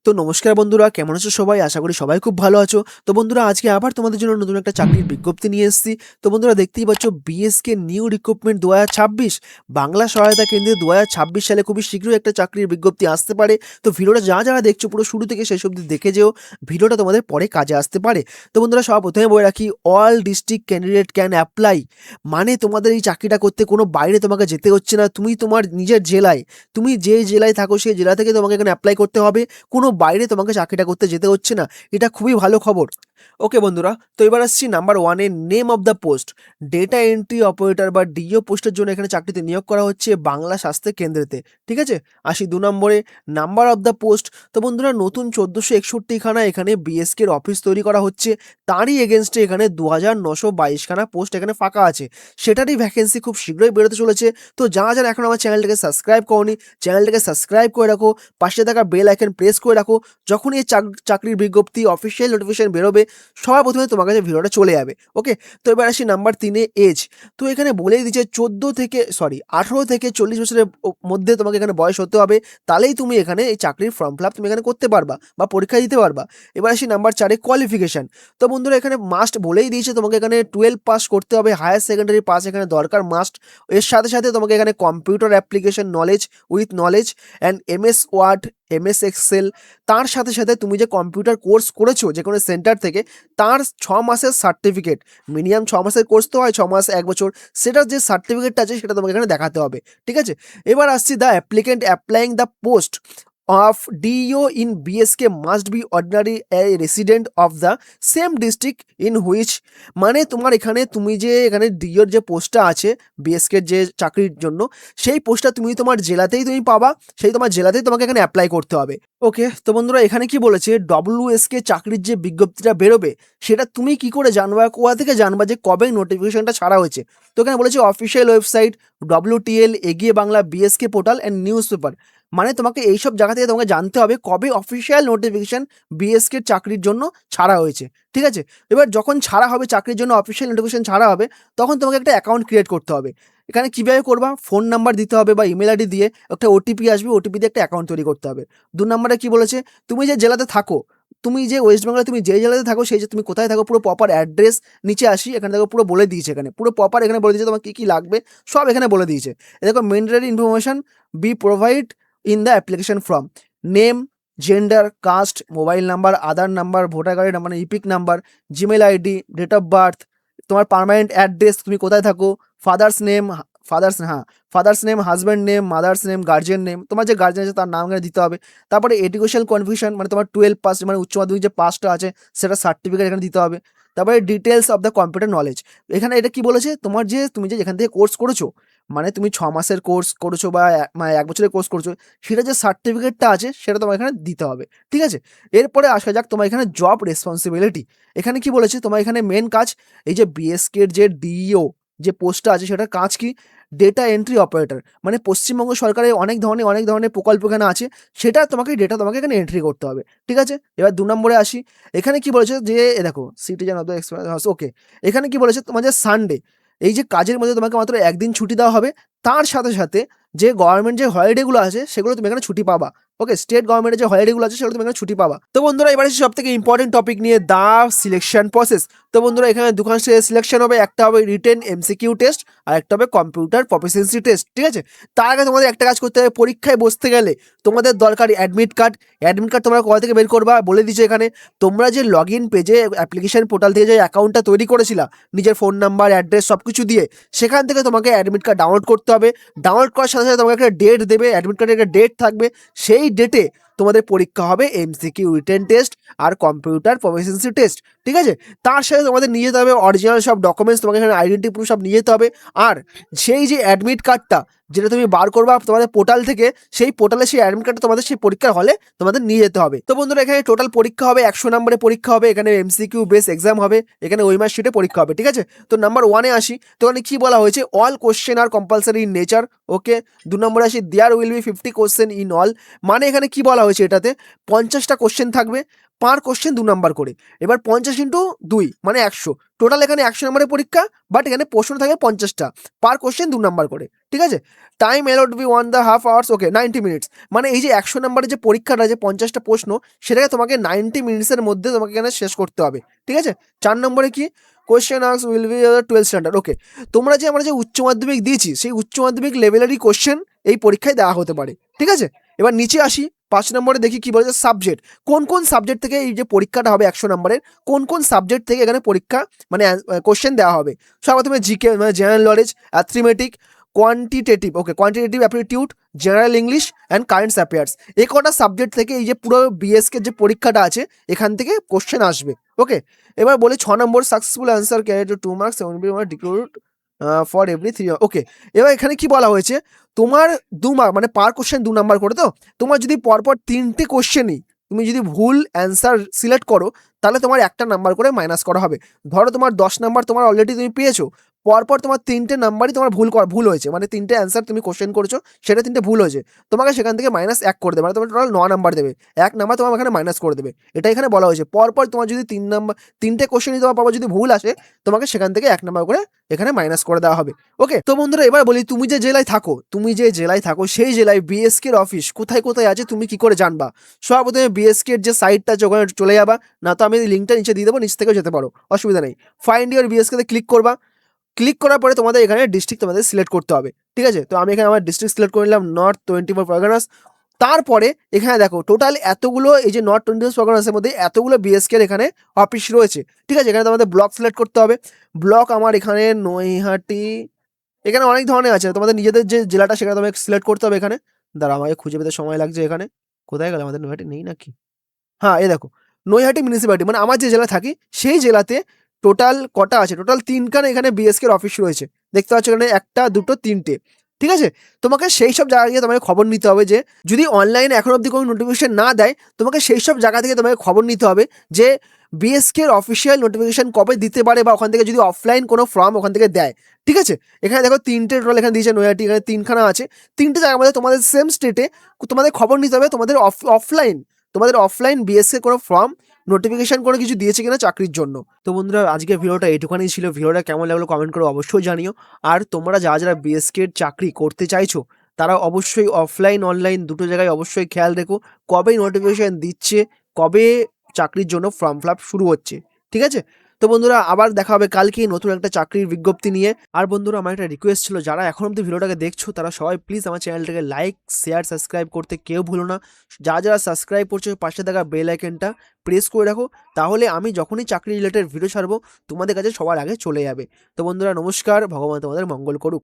তো নমস্কার বন্ধুরা, কেমন আছো সবাই? আশা করি সবাই খুব ভালো আছো। তো বন্ধুরা, আজকে আবার তোমাদের জন্য নতুন একটা চাকরির বিজ্ঞপ্তি নিয়ে এসেছি। তো বন্ধুরা, দেখতেই পাচ্ছ বিএসকে নিউ রিক্রুটমেন্ট 2026 বাংলা সহায়তা কেন্দ্রে 2026 সালে খুবই শীঘ্রই একটা চাকরির বিজ্ঞপ্তি আসতে পারে। তো ভিডিওটা যারা দেখছো পুরো শুরু থেকে শেষ অবধি দেখে যেও, ভিডিওটা তোমাদের পরে কাজে আসতে পারে। তো বন্ধুরা, সবার প্রথমে বলে রাখি, all district candidate can apply. মানে তোমাদের এই চাকরিটা করতে কোনো বাইরে তোমাকে যেতে হচ্ছে না। তুমি তোমার নিজের জেলায়, তুমি যে জেলায় থাকো সেই জেলা থেকে তোমাকে এখানে অ্যাপ্লাই করতে হবে। কোনো বাইরে তোমাকে চাকরিটা করতে যেতে হচ্ছে না। এটা খুবই ভালো খবর। ওকে বন্ধুরা, তো এবার আসছি নাম্বার 1 এর name of the post. Data entry operator বা ডিও পোস্টের জন্য এখানে চাকরিতে নিয়োগ করা হচ্ছে বাংলা স্বাস্থ্য কেন্দ্রেতে। ঠিক আছে, আসি 2 নম্বরে, নাম্বার অফ দ্য পোস্ট। তো বন্ধুরা, নতুন 1461 খানা এখানে বিএসকে এর অফিস তৈরি করা হচ্ছে। তারই এগেনস্টে এখানে 2922 খানা পোস্ট এখানে ফাঁকা আছে। সেটারই ভ্যাকেন্সি খুব শীঘ্রই বেরোতে চলেছে। তো যারা এখন আমার চ্যানেলটাকে সাবস্ক্রাইব করনি, চ্যানেলটাকে সাবস্ক্রাইব করে রাখো, পাশে থাকা বেল আইকন প্রেস করে রাখো। যখন এই চাকরির বিজ্ঞপ্তি অফিসিয়াল নোটিফিকেশন বেরোবে, সবার প্রথমে তোমার কাছে ভিডিওটা চলে যাবে। ওকে, তো এবার আসি নাম্বার 3 এ এজ। তো এখানে বলেই দিচ্ছে 18 থেকে 40 বছরের মধ্যে তোমাকে এখানে বয়স হতে হবে। তাহলেই তুমি এখানে এই চাকরির ফর্ম ফিল আপ তুমি এখানে করতে পারবা বা পরীক্ষা দিতে পারবা। এবার আসি নাম্বার 4 এ কোয়ালিফিকেশন। তো বন্ধুরা, এখানে মাস্ট বলেই দিয়েছে তোমাকে এখানে 12 পাস করতে হবে, হায়ার সেকেন্ডারি পাস এখানে দরকার মাস্ট। এর সাথে সাথে তোমাকে এখানে computer application knowledge with knowledge and MS word, MS excel, তার সাথে সাথে তুমি যে কম্পিউটার কোর্স করেছো যে কোনো সেন্টার থেকে, তার 6 মাসের সার্টিফিকেট। মিনিমাম 6 মাসের কোর্স তো হয়, 6 মাস 1 বছর, সেটার যে সার্টিফিকেটটা আছে সেটা তোমাকে এখানে দেখাতে হবে। ঠিক আছে, এবার আসছি the applicant applying the post of DEO in BSK must be ordinary a resident of the same district in which, মানে তোমার এখানে তুমি যে এখানে ডিওর যে পোস্টটা আছে বিএসকে যে চাকরির জন্য, সেই পোস্টটা তুমি তোমার জেলাতেই তুমি পাবা। সেই তোমার জেলাতেই তোমাকে এখানে অ্যাপ্লাই করতে হবে। ওকে, তো বন্ধুরা, এখানে কি বলেছে, ডব্লিউএসকে চাকরির যে বিজ্ঞপ্তিটা বেরোবে সেটা তুমি কি করে জানবা, কোথা থেকে জানবা যে কবে নোটিফিকেশনটা ছাড়া হয়েছে? তো এখানে বলেছে অফিসিয়াল ওয়েবসাইট, WTL, এগিয়ে Bangla, BSK portal and news paper. মানে তোমাকে এইসব জায়গা থেকে তোমাকে জানতে হবে কবে অফিসিয়াল নোটিফিকেশন বিএসকে চাকরির জন্য ছাড়া হয়েছে। ঠিক আছে, এবার যখন ছাড়া হবে চাকরির জন্য অফিসিয়াল নোটিফিকেশন ছাড়া হবে, তখন তোমাকে একটা অ্যাকাউন্ট ক্রিয়েট করতে হবে। এখানে কীভাবে করবা, ফোন নাম্বার দিতে হবে বা ইমেল আইডি দিয়ে একটা ওটিপি আসবে, ওটিপি দিয়ে একটা অ্যাকাউন্ট তৈরি করতে হবে। 2 নম্বরে কি বলেছে, তুমি যে জেলাতে থাকো, তুমি যে ওয়েস্ট বেঙ্গলে তুমি যে জেলাতে থাকো, সেই যে তুমি কোথায় থাকো পুরো প্রপার অ্যাড্রেস নিচে আসি, এখানে দেখো পুরো বলে দিয়েছে, এখানে পুরো প্রপার এখানে বলে দিয়েছে তোমার কী কী লাগবে, সব এখানে বলে দিয়েছে। দেখো, mandatory information be provide in the application form: name, gender, caste, mobile number, Aadhaar number, voter কার্ডের number, EPIC number, Gmail ID, date of birth, তোমার পার্মানেন্ট অ্যাড্রেস, তুমি কোথায় থাকো, father's name, husband name, mother's name, guardian name, তোমার যে guardian আছে তার নাম এখানে দিতে হবে। তারপরে এডুকেশনাল কোয়ালিফিকেশন, মানে তোমার 12 পাস, মানে উচ্চ মাধ্যমিক যে পাসটা আছে সেটা সার্টিফিকেট এখানে দিতে হবে। তারপরে details of the computer knowledge. এখানে এটা কি বলেছে, তোমার যে তুমি যে এখান থেকে কোর্স করেছো, মানে তুমি 6 মাসের কোর্স করেছো বা মানে 1 বছরের কোর্স করছো, সেটা যে সার্টিফিকেটটা আছে সেটা তোমার এখানে দিতে হবে। ঠিক আছে, এরপরে আসা যাক তোমার এখানে জব রেসপন্সিবিলিটি। এখানে কি বলেছে, তোমার এখানে মেন কাজ, এই যে বিএসকের যে ডিইও যে পোস্টটা আছে সেটার কাজ কি, ডেটা এন্ট্রি অপারেটর। মানে পশ্চিমবঙ্গ সরকারের অনেক ধরনের প্রকল্প এখানে আছে, সেটা তোমাকে এখানে এন্ট্রি করতে হবে। ঠিক আছে, এবার 2 নম্বরে আসি। এখানে কি বলেছে যে দেখো, সিটিজেন অফ দ্য এক্সপ্রেস। ওকে, এখানে কি বলেছে, তোমার যে সানডে, এই যে কাজের মধ্যে তোমাকে মাত্র 1 দিন ছুটি দেওয়া হবে। তার সাথে সাথে যে গভর্নমেন্ট যে হলিডেগুলো আছে সেগুলো তুমি এখানে ছুটি পাবা। ওকে, স্টেট গভর্নমেন্টের যে হলিডেগুলো আছে সেগুলো তুমি এখানে ছুটি পাবা। তো বন্ধুরা, এবার সব থেকে ইম্পর্টেন্ট টপিক নিয়ে, দা সিলেকশন প্রসেস। তো বন্ধুরা, এখানে দুখান সিলেকশন হবে, একটা হবে রিটেন এমসিকিউ টেস্ট আর একটা হবে কম্পিউটার প্রফিসিয়েন্সি টেস্ট। ঠিক আছে, তার আগে তোমাদের একটা কাজ করতে হবে, পরীক্ষায় বসতে গেলে তোমাদের দরকার অ্যাডমিট কার্ড। অ্যাডমিট কার্ড তোমরা কোথা থেকে বের করবা বলে দিচ্ছে এখানে। তোমরা যে লগ ইন পেজে অ্যাপ্লিকেশন পোর্টাল থেকে যে অ্যাকাউন্টটা তৈরি করেছিলা নিজের ফোন নাম্বার, অ্যাড্রেস সব কিছু দিয়ে, সেখান থেকে তোমাকে অ্যাডমিট কার্ড ডাউনলোড করতে হবে। ডাউনলোড করার সাথে সাথে তোমাকে একটা ডেট দেবে, অ্যাডমিট কার্ডের একটা ডেট থাকবে, সেই ডেটে তোমাদের পরীক্ষা হবে এমসিকিউ রিটেন টেস্ট আর কম্পিউটার প্রফিসিয়েন্সি টেস্ট। ঠিক আছে, তার সাথে তোমাদের নিয়ে যেতে হবে অরিজিনাল সব ডকুমেন্টস, তোমাকে এখানে আইডেন্টি প্রুফ সব নিয়ে যেতে হবে। আর সেই যে অ্যাডমিট কার্ডটা যেটা তুমি বার করবা তোমাদের পোর্টাল থেকে, সেই পোর্টালে সেই অ্যাডমিট কার্ডটা তোমাদের সেই পরীক্ষার হলে তোমাদের নিয়ে যেতে হবে। তো বন্ধুরা, এখানে টোটাল পরীক্ষা হবে 100 নম্বরের পরীক্ষা হবে, এখানে এমসিকিউ বেস এক্সাম হবে, এখানে ওএমআর শিটে পরীক্ষা হবে। ঠিক আছে, তো নাম্বার 1 এ আসি। তো এখানে কি বলা হয়েছে, all question are compulsory in nature. Okay, 2 নম্বরে আসি, there will be 50 question in all. মানে এখানে কি বলা হয়েছে, এটাতে 50টা কোশ্চেন থাকবে, পার কোশ্চেন 2 নাম্বার করে। এবার 50 ইন্টু 2 মানে 100, টোটাল এখানে 100 নম্বরের পরীক্ষা, বাট এখানে প্রশ্ন থাকে 50টা, পার কোশ্চেন 2 নাম্বার করে। ঠিক আছে? টাইম অ্যালট বি 1.5 আওয়ার্স, ওকে 90 মিনিটস। মানে এই যে 100 নাম্বারের যে পরীক্ষাটা, যে 50টা প্রশ্ন, সেটাকে তোমাকে 90 মিনিটসের মধ্যে তোমাকে এখানে শেষ করতে হবে। ঠিক আছে? 4 নম্বরে কি, question ask will be 12th standard. Okay, তোমরা যে আমরা যে উচ্চ মাধ্যমিক দিয়েছি, সেই উচ্চ মাধ্যমিক লেভেলেরই কোশ্চেন এই পরীক্ষায় দেওয়া হতে পারে। ঠিক আছে? এবার নিচে আসি, 5 নম্বরে দেখি কি বলেছে, সাবজেক্ট। কোন কোন সাবজেক্ট থেকে এই যে পরীক্ষাটা হবে 100 নম্বরের, কোন কোন সাবজেক্ট থেকে এখানে পরীক্ষা মানে কোশ্চেন দেওয়া হবে। সবার প্রথমে জিকে মানে general knowledge, arithmetic, quantitative, okay quantitative aptitude, general English and current affairs. এই কটা সাবজেক্ট থেকে এই যে পুরো বিএসকে যে পরীক্ষাটা আছে, এখান থেকে কোশ্চেন আসবে। ওকে, এবার বলি 6 নম্বর, successful answer carry to 2 marks declared for every 3। Okay, এবার এখানে কি বলা হয়েছে, তোমার 2 মার্ক মানে পার কোশ্চেন 2 নাম্বার করে। তো তোমার যদি পরপর 3টে কোশ্চেনই তুমি যদি ভুল অ্যান্সার সিলেক্ট করো, তাহলে তোমার 1টা নাম্বার করে মাইনাস করা হবে। ধরো তোমার 10 নাম্বার তোমার অলরেডি তুমি পেয়েছো, পরপর তোমার 3টে নাম্বারই তোমার ভুল হয়েছে, মানে 3টে অ্যান্সার তুমি কোশ্চেন করেছো, সেটা 3টে ভুল হয়েছে, তোমাকে সেখান থেকে -1 করে দেবে, মানে তোমার টোটাল 9 নাম্বার দেবে। 1 নাম্বার তোমার এখানে মাইনাস করে দেবে। এটা এখানে বলা হয়েছে, পরপর তোমার যদি 3টে কোশ্চেনই তোমার পরপর যদি ভুল আসে, তোমাকে সেখান থেকে 1 নাম্বার করে এখানে মাইনাস করে দেওয়া হবে। ওকে, তো বন্ধুরা এবার বলি, তুমি যে জেলায় থাকো সেই জেলায় বিএসকে এর অফিস কোথায় কোথায় আছে তুমি কি করে জানবা? সর্বপ্রথমে বিএসকে এর যে সাইটটা আছে ওখানে চলে যাবা, না তো আমি লিঙ্কটা নিচে দিয়ে দেবো, নিচ থেকেও যেতে পারো, অসুবিধা নেই। ফাইন্ড ইউর বিএসকে তে ক্লিক করবা। ক্লিক করার পরে তোমাদের এখানে ডিস্ট্রিক্ট তোমাদের সিলেক্ট করতে হবে। ঠিক আছে? তো আমি এখানে আমার ডিস্ট্রিক্ট সিলেক্ট করে নিলাম, নর্থ 24 পরগনাস। তারপরে এখানে দেখো টোটাল এতগুলো, এই যে নর্থ 24 পরগনাসের মধ্যে এতগুলো বিএসকে এর এখানে অফিস রয়েছে। ঠিক আছে? এখানে তোমাদের ব্লক সিলেক্ট করতে হবে। ব্লক আমার এখানে নৈহাটি, এখানে অনেক ধরনের আছে, তোমাদের নিজেদের যে জেলাটা সেখানে তোমাকে সিলেক্ট করতে হবে। এখানে দাঁড়া, আমাকে খুঁজে পেতে সময় লাগছে। এখানে কোথায় গেল, আমাদের নৈহাটি নেই নাকি? হ্যাঁ, এই দেখো, নৈহাটি মিউনিসিপ্যালিটি, মানে আমার যে জেলা থাকি সেই জেলাতে টোটাল কটা আছে, টোটাল 3খানে এখানে বিএসকে এর অফিস রয়েছে। দেখতে পাচ্ছ এখানে 1টা 2টো 3টে। ঠিক আছে? তোমাকে সেই সব জায়গা গিয়ে তোমাকে খবর নিতে হবে, যে যদি অনলাইনে এখন অবধি কোনো নোটিফিকেশন না দেয়, তোমাকে সেই সব জায়গা থেকে তোমাকে খবর নিতে হবে যে বিএসকে এর অফিসিয়াল নোটিফিকেশন কবে দিতে পারে, বা ওখান থেকে যদি অফলাইন কোনো ফর্ম ওখান থেকে দেয়। ঠিক আছে? এখানে দেখো 3টে টোটাল এখানে দিয়েছে, নৈহাটি এখানে 3খানা আছে। 3টে জায়গার মধ্যে তোমাদের সেম স্টেটে তোমাদের খবর নিতে হবে তোমাদের অফলাইন বিএসকে কোনো ফর্ম নোটিফিকেশন করে কিছু দিয়েছে কিনা চাকরির জন্য। তো বন্ধুরা আজকে ভিডিওটা এটুখানি ছিল। ভিডিওটা কেমন লাগলো কমেন্ট করে অবশ্যই জানিও। আর তোমরা যারা বিএসকে এর চাকরি করতে চাইছো, তারা অবশ্যই অফলাইন অনলাইন দুটো জায়গায় অবশ্যই খেয়াল রেখো, কবে নোটিফিকেশন দিচ্ছে, কবে চাকরির জন্য ফর্ম ফিল আপ শুরু হচ্ছে। ঠিক আছে? তো বন্ধুরা আবার দেখা হবে কালকে নতুন একটা চাকরির বিজ্ঞপ্তি নিয়ে। আর বন্ধুরা আমার একটা রিকোয়েস্ট ছিল, যারা এখন অব্দি ভিডিওটাকে দেখছো তারা সবাই প্লিজ আমার চ্যানেলটাকে লাইক শেয়ার সাবস্ক্রাইব করতে কেউ ভুলো না। যারা সাবস্ক্রাইব করছো পাশে থাকা বেল আইকনটা প্রেস করে রাখো, তাহলে আমি যখনই চাকরি রিলেটেড ভিডিও ছাড়বো তোমাদের কাছে সবার আগে চলে যাবে। তো বন্ধুরা নমস্কার, ভগবান তোমাদের মঙ্গল করুক।